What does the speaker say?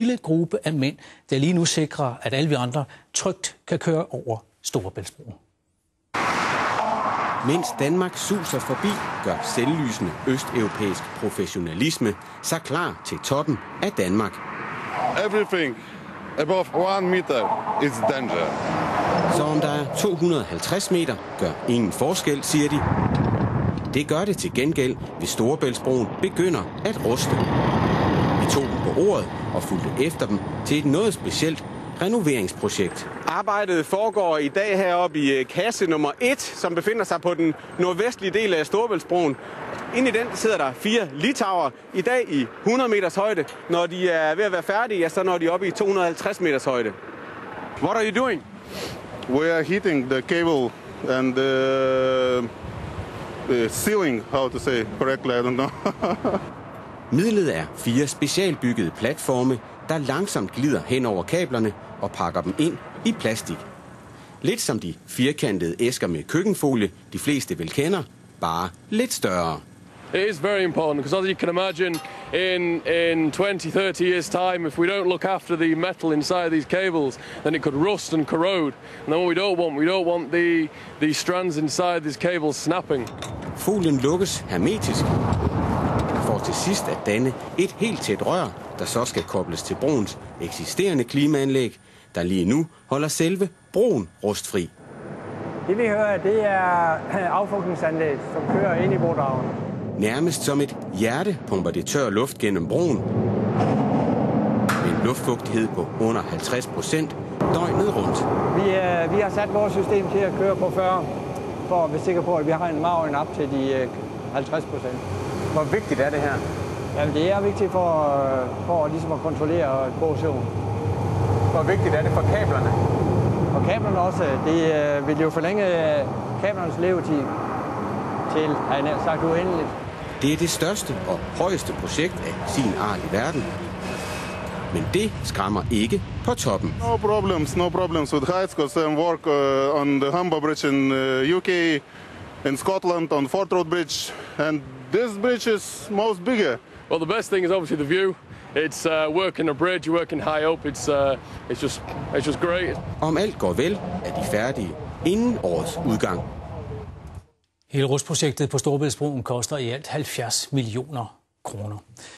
lille gruppe af mænd, der lige nu sikrer, at alle vi andre trygt kan køre over Storebæltsbroen. Mens Danmark suser forbi, gør selvlysende østeuropæisk professionalisme sig klar til toppen af Danmark. Everything above 1 meter is danger. Så om der er 250 meter, gør ingen forskel, siger de. Det gør det til gengæld, hvis Storebæltsbroen begynder at ruste. Vi tog dem på ordet og fulgte efter dem til et noget specielt renoveringsprojekt. Arbejdet foregår i dag heroppe i kasse nummer 1, som befinder sig på den nordvestlige del af Storebæltsbroen. Inde i den sidder der 4 litauere i dag i 100 meters højde. Når de er ved at være færdige, ja, så når de op i 250 meters højde. What are you doing? We are heating the cable and the ceiling, how to say correctly, I don't know. Midlet er 4 specialbyggede platforme, der langsomt glider hen over kablerne og pakker dem ind i plastik. Lidt som de firkantede æsker med køkkenfolie, de fleste vel kender, bare lidt større. It is very important because, as you can imagine, in 20-30 years' time, if we don't look after the metal inside these cables, then it could rust and corrode. And then what we don't want the strands inside these cables snapping. Folien lukkes hermetisk for til sidst at danne et helt tæt rør, der så skal kobles til broens eksisterende klimaanlæg, der lige nu holder selve broen rustfri. Det vi hører, det er affugtningsanlæg, som kører ind i brodragen. Nærmest som et hjerte pumper det tør luft gennem broen. Med en luftfugtighed på under 50% døgnet rundt. Vi har sat vores system til at køre på 40, for at være sikre på, at vi har en margen op til de 50%. Hvor vigtigt er det her? Jamen, det er vigtigt for ligesom at kontrollere korrosion. Hvor vigtigt er det for kablerne? Og kablerne også, det vil jo forlænge kablernes levetid til, har jeg sagt, uendeligt. Det er det største og højeste projekt af sin art i verden. Men det skræmmer ikke på toppen. No problems with heights, because I work on the Humber Bridge in UK, in Scotland, on Fort Road Bridge, and this bridge is most bigger. Well, the best thing is obviously the view. It's working a bridge, you're working high up. It's just great. Om alt går vel, er de færdige inden årets udgang. Hele rustprojektet på Storebæltsbroen koster i alt 70 millioner kroner.